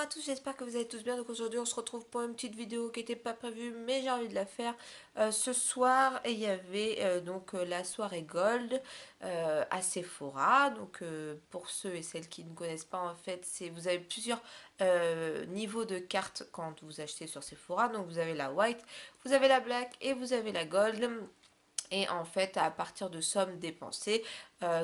tous, j'espère que vous allez tous bien. Donc aujourd'hui on se retrouve pour une petite vidéo qui n'était pas prévue mais j'ai envie de la faire ce soir. Et il y avait la soirée Gold à Sephora. Donc pour ceux et celles qui ne connaissent pas, en fait, vous avez plusieurs niveaux de cartes quand vous achetez sur Sephora. Donc vous avez la white, vous avez la black et vous avez la gold. Et en fait, à partir de sommes dépensées,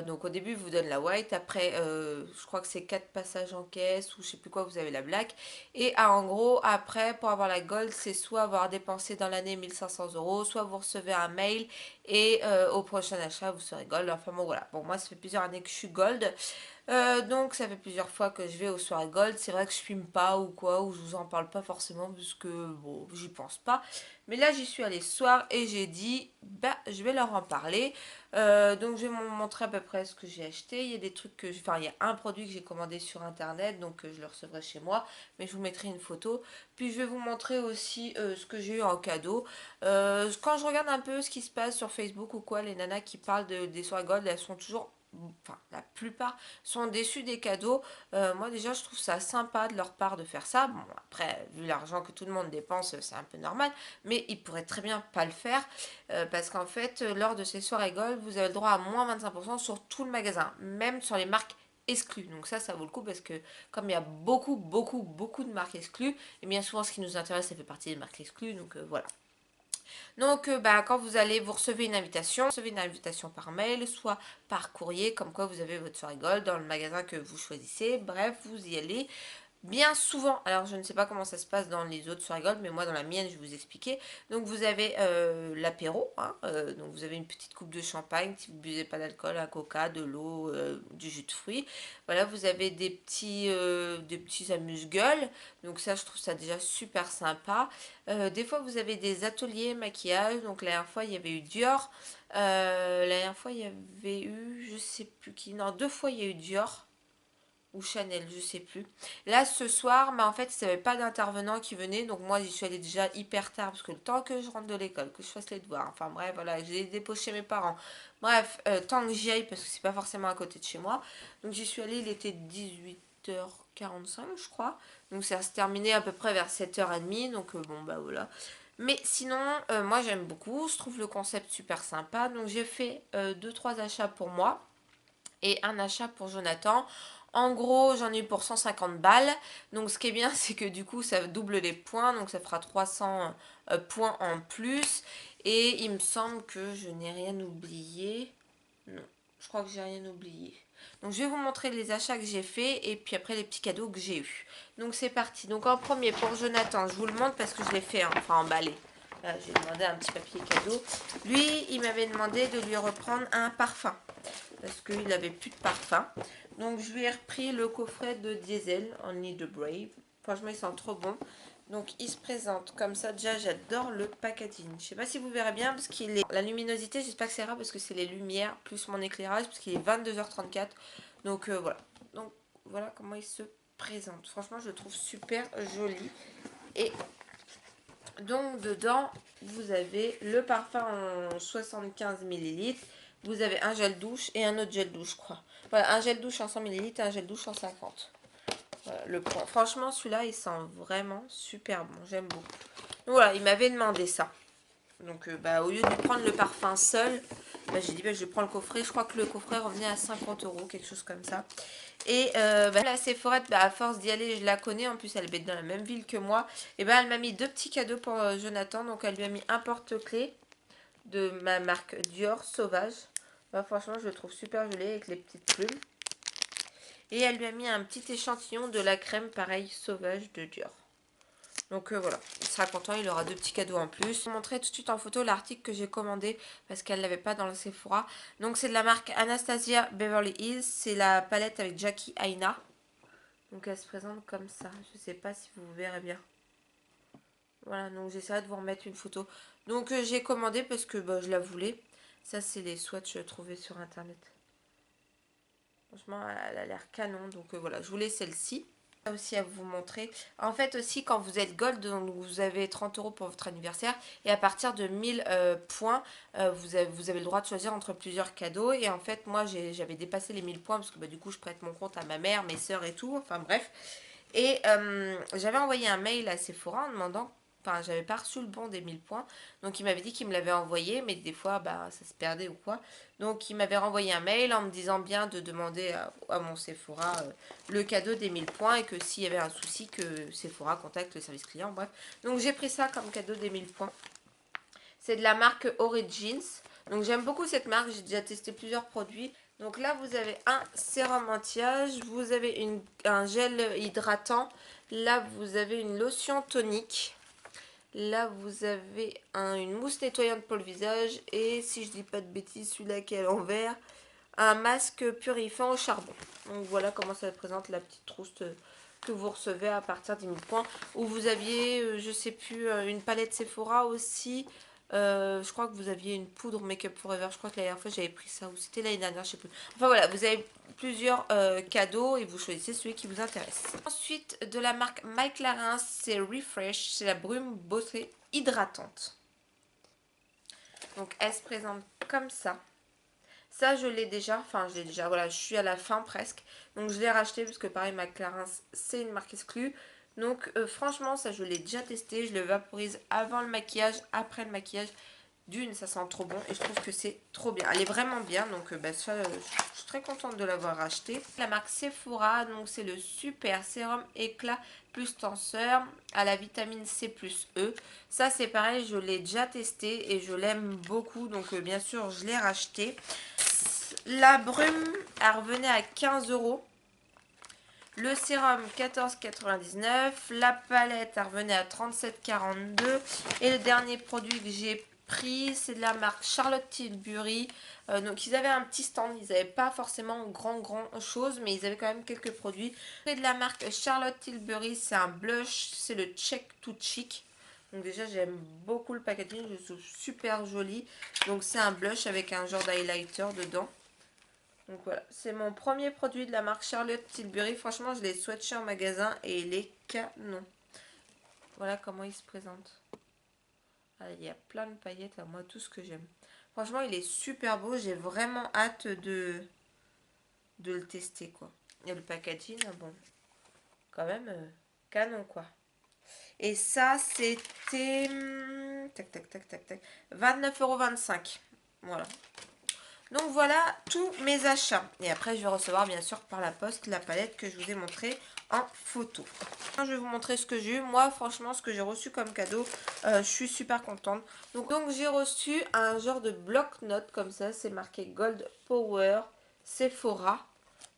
donc au début, il vous donne la white. Après, je crois que c'est 4 passages en caisse ou je sais plus quoi, vous avez la black. Et en gros, après, pour avoir la gold, c'est soit avoir dépensé dans l'année 1500 €, soit vous recevez un mail et au prochain achat, vous serez gold. Enfin bon, voilà. Bon, moi, ça fait plusieurs années que je suis gold. Donc ça fait plusieurs fois que je vais aux soirées gold. C'est vrai que je filme pas ou quoi, ou je vous en parle pas forcément parce que bon, j'y pense pas. Mais là j'y suis allée ce soir et j'ai dit bah je vais leur en parler. Donc je vais vous montrer à peu près ce que j'ai acheté. Il y a des trucs que, enfin il y a un produit que j'ai commandé sur internet, donc je le recevrai chez moi. Mais je vous mettrai une photo. Puis je vais vous montrer aussi ce que j'ai eu en cadeau. Quand je regarde un peu ce qui se passe sur Facebook ou quoi, les nanas qui parlent des soirées gold, elles sont toujours, enfin la plupart sont déçus des cadeaux. Moi déjà je trouve ça sympa de leur part de faire ça. Bon après vu l'argent que tout le monde dépense c'est un peu normal, mais ils pourraient très bien pas le faire parce qu'en fait lors de ces soirées gold vous avez le droit à moins 25% sur tout le magasin, même sur les marques exclues. Donc ça vaut le coup parce que comme il y a beaucoup de marques exclues, et bien souvent ce qui nous intéresse ça fait partie des marques exclues, donc voilà. Donc, quand vous recevez une invitation par mail, soit par courrier, comme quoi vous avez votre soirée gold dans le magasin que vous choisissez. Bref, vous y allez. Bien souvent, alors je ne sais pas comment ça se passe dans les autres soirées gold, mais moi dans la mienne je vais vous expliquer. Donc vous avez l'apéro, hein, donc vous avez une petite coupe de champagne si vous ne buvez pas d'alcool, un coca, de l'eau, du jus de fruits. Voilà, vous avez des petits amuse-gueules, donc ça je trouve ça déjà super sympa. Des fois vous avez des ateliers maquillage, donc la dernière fois il y avait eu Dior, la dernière fois il y avait eu, je sais plus qui, non 2 fois il y a eu Dior ou Chanel, je sais plus. Là, ce soir, en fait, il n'y avait pas d'intervenant qui venait, donc moi, j'y suis allée déjà hyper tard, parce que le temps que je rentre de l'école, que je fasse les devoirs, enfin bref, voilà, j'ai déposé chez mes parents. Bref, tant que j'y aille, parce que c'est pas forcément à côté de chez moi. Donc j'y suis allée, il était 18h45, je crois. Donc ça se terminait à peu près vers 7h30, donc bon, bah voilà. Mais sinon, moi j'aime beaucoup, je trouve le concept super sympa, donc j'ai fait 2-3 achats pour moi et un achat pour Jonathan. En gros, j'en ai eu pour 150 balles. Donc, ce qui est bien, c'est que du coup, ça double les points. Donc, ça fera 300 points en plus. Et il me semble que je n'ai rien oublié. Non, je crois que j'ai rien oublié. Donc, je vais vous montrer les achats que j'ai fait et puis après les petits cadeaux que j'ai eu. Donc, c'est parti. Donc, en premier, pour Jonathan, je vous le montre parce que je l'ai fait, hein, enfin emballé. Là, j'ai demandé un petit papier cadeau. Lui, il m'avait demandé de lui reprendre un parfum parce qu'il n'avait plus de parfum. Donc je lui ai repris le coffret de Diesel Only the Brave. Franchement, il sent trop bon. Donc il se présente comme ça. Déjà, j'adore le packaging. Je sais pas si vous verrez bien parce qu'il est... La luminosité, j'espère que c'est rare parce que c'est les lumières plus mon éclairage parce qu'il est 22h34. Donc voilà. Donc voilà comment il se présente. Franchement, je le trouve super joli. Et donc dedans, vous avez le parfum en 75 millilitres. Vous avez un gel douche et un autre gel douche, je crois. Voilà, un gel douche en 100 millilitres et un gel douche en 50. Voilà, le point. Franchement, celui-là, il sent vraiment super bon. J'aime beaucoup. Donc voilà, il m'avait demandé ça. Donc au lieu de prendre le parfum seul, j'ai dit je prends le coffret. Je crois que le coffret revenait à 50 €, quelque chose comme ça. Et la Sephora, à force d'y aller, je la connais. En plus, elle est dans la même ville que moi. Et elle m'a mis 2 petits cadeaux pour Jonathan. Donc elle lui a mis un porte-clés de ma marque Dior Sauvage. Franchement, je le trouve super joli avec les petites plumes. Et elle lui a mis un petit échantillon de la crème, pareil, Sauvage de Dior. Donc voilà, il sera content, il aura 2 petits cadeaux en plus. Je vais vous montrer tout de suite en photo l'article que j'ai commandé parce qu'elle ne l'avait pas dans le Sephora. Donc c'est de la marque Anastasia Beverly Hills. C'est la palette avec Jackie Aina. Donc elle se présente comme ça. Je ne sais pas si vous verrez bien. Voilà, donc j'essaierai de vous remettre une photo. Donc j'ai commandé parce que je la voulais. Ça c'est les swatchs trouvés sur internet. Franchement, elle a l'air canon. Donc voilà, je voulais celle-ci. Aussi à vous montrer. En fait aussi quand vous êtes gold, donc vous avez 30 € pour votre anniversaire. Et à partir de 1000 points, vous avez le droit de choisir entre plusieurs cadeaux. Et en fait moi j'avais dépassé les 1000 points parce que du coup je prête mon compte à ma mère, mes soeurs et tout. Enfin bref. Et j'avais envoyé un mail à Sephora en demandant, enfin j'avais pas reçu le bon des 1000 points, donc il m'avait dit qu'il me l'avait envoyé, mais des fois bah, ça se perdait ou quoi. Donc il m'avait renvoyé un mail en me disant bien de demander à mon Sephora le cadeau des 1000 points et que s'il y avait un souci que Sephora contacte le service client, bref. Donc j'ai pris ça comme cadeau des 1000 points. C'est de la marque Origins. Donc j'aime beaucoup cette marque, j'ai déjà testé plusieurs produits. Donc là vous avez un sérum anti-âge, vous avez un gel hydratant, là vous avez une lotion tonique, là vous avez une mousse nettoyante pour le visage et si je dis pas de bêtises celui-là qui est à l'envers, un masque purifiant au charbon. Donc voilà comment ça présente la petite trousse que vous recevez à partir des 1000 points. Où vous aviez, je sais plus, une palette Sephora aussi. Je crois que vous aviez une poudre Make Up Forever. Je crois que la dernière fois j'avais pris ça. Ou c'était l'année dernière, je sais plus. Enfin voilà, vous avez plusieurs cadeaux et vous choisissez celui qui vous intéresse. Ensuite, de la marque My Clarins, c'est Refresh. C'est la brume beauté hydratante. Donc elle se présente comme ça. Ça, je l'ai déjà, enfin, je l'ai déjà, voilà, je suis à la fin presque. Donc, je l'ai racheté parce que, pareil, ma Clarins, c'est une marque exclue. Donc, franchement, ça, je l'ai déjà testé. Je le vaporise avant le maquillage, après le maquillage. D'une, ça sent trop bon et je trouve que c'est trop bien. Elle est vraiment bien, donc bah, ça, je suis très contente de l'avoir racheté. La marque Sephora, donc c'est le super sérum éclat plus tenseur à la vitamine C plus E. Ça, c'est pareil, je l'ai déjà testé et je l'aime beaucoup, donc bien sûr, je l'ai racheté. La brume, elle revenait à 15 €. Le sérum 14,99. La palette, elle revenait à 37,42. Et le dernier produit que j'ai pris, c'est de la marque Charlotte Tilbury. Donc ils avaient un petit stand, ils n'avaient pas forcément grand chose, mais ils avaient quand même quelques produits. Et de la marque Charlotte Tilbury, c'est un blush, c'est le Check to Chic. Donc déjà j'aime beaucoup le packaging, je le trouve super joli. Donc c'est un blush avec un genre d'highlighter dedans. Donc voilà, c'est mon premier produit de la marque Charlotte Tilbury. Franchement, je l'ai swatché en magasin et il est canon. Voilà comment il se présente. Ah, il y a plein de paillettes, à moi, tout ce que j'aime. Franchement, il est super beau. J'ai vraiment hâte de le tester, quoi. Et le packaging, bon, quand même, canon, quoi. Et ça, c'était... tac, tac, tac, tac, tac. 29,25 €. Voilà. Donc voilà tous mes achats. Et après je vais recevoir bien sûr par la poste la palette que je vous ai montrée en photo. Je vais vous montrer ce que j'ai eu. Moi franchement ce que j'ai reçu comme cadeau, je suis super contente. Donc j'ai reçu un genre de bloc-notes comme ça. C'est marqué Gold Power Sephora.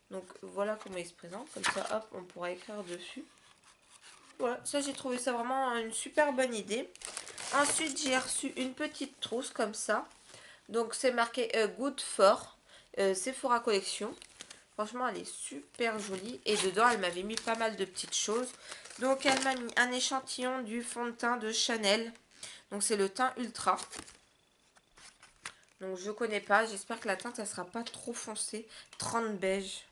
Donc voilà comment il se présente. Comme ça hop on pourra écrire dessus. Voilà, ça j'ai trouvé ça vraiment une super bonne idée. Ensuite j'ai reçu une petite trousse comme ça. Donc c'est marqué Good for Sephora Collection. Franchement elle est super jolie. Et dedans elle m'avait mis pas mal de petites choses. Donc elle m'a mis un échantillon du fond de teint de Chanel. Donc c'est le teint Ultra. Donc je connais pas. J'espère que la teinte elle sera pas trop foncée. 30 beige.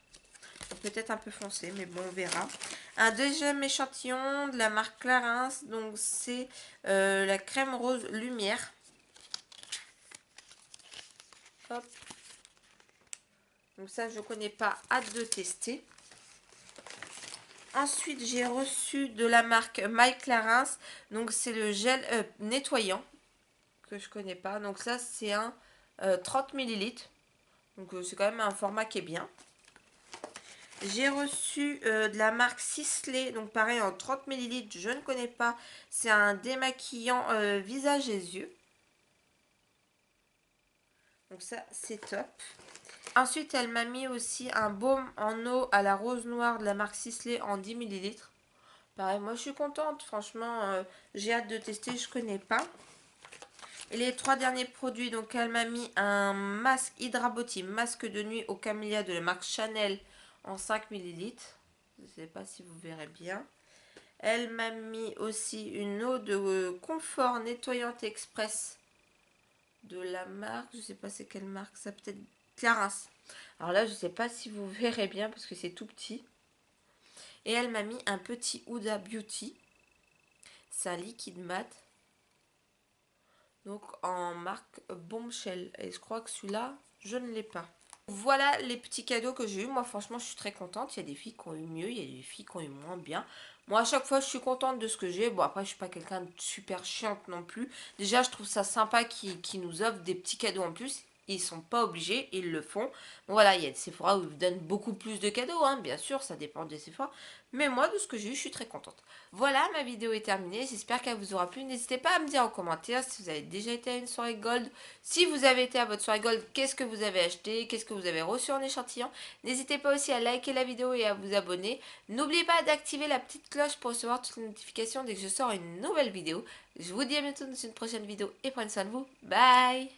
Peut-être un peu foncé mais bon on verra. Un deuxième échantillon de la marque Clarins. Donc c'est la crème rose lumière. Hop. Donc ça, je connais pas, hâte de tester. Ensuite, j'ai reçu de la marque My Clarins. Donc c'est le gel nettoyant que je connais pas. Donc ça, c'est un 30 ml. Donc c'est quand même un format qui est bien. J'ai reçu de la marque Sisley. Donc pareil, en 30 ml, je ne connais pas. C'est un démaquillant visage et yeux. Donc ça, c'est top. Ensuite, elle m'a mis aussi un baume en eau à la rose noire de la marque Sisley en 10 ml. Pareil, moi je suis contente. Franchement, j'ai hâte de tester. Je connais pas. Et les trois derniers produits, donc elle m'a mis un masque Hydra Body, masque de nuit au camélia de la marque Chanel en 5 ml. Je ne sais pas si vous verrez bien. Elle m'a mis aussi une eau de confort nettoyante express de la marque. Je ne sais pas c'est quelle marque. Ça peut-être Clarins. Alors là, je ne sais pas si vous verrez bien parce que c'est tout petit. Et elle m'a mis un petit Huda Beauty. C'est un liquide mat. Donc en marque Bombshell. Et je crois que celui-là, je ne l'ai pas. Voilà les petits cadeaux que j'ai eu. Moi, franchement, je suis très contente. Il y a des filles qui ont eu mieux, il y a des filles qui ont eu moins bien. Moi, à chaque fois, je suis contente de ce que j'ai. Bon, après, je suis pas quelqu'un de super chiante non plus. Déjà, je trouve ça sympa qu'ils nous offrent des petits cadeaux en plus. Ils sont pas obligés, ils le font. Bon, voilà, il y a des Sephora où ils vous donnent beaucoup plus de cadeaux, hein, bien sûr, ça dépend des Sephora. Mais moi, de ce que j'ai eu, je suis très contente. Voilà, ma vidéo est terminée. J'espère qu'elle vous aura plu. N'hésitez pas à me dire en commentaire si vous avez déjà été à une soirée gold. Si vous avez été à votre soirée gold, qu'est-ce que vous avez acheté? Qu'est-ce que vous avez reçu en échantillon? N'hésitez pas aussi à liker la vidéo et à vous abonner. N'oubliez pas d'activer la petite cloche pour recevoir toutes les notifications dès que je sors une nouvelle vidéo. Je vous dis à bientôt dans une prochaine vidéo et prenez soin de vous. Bye!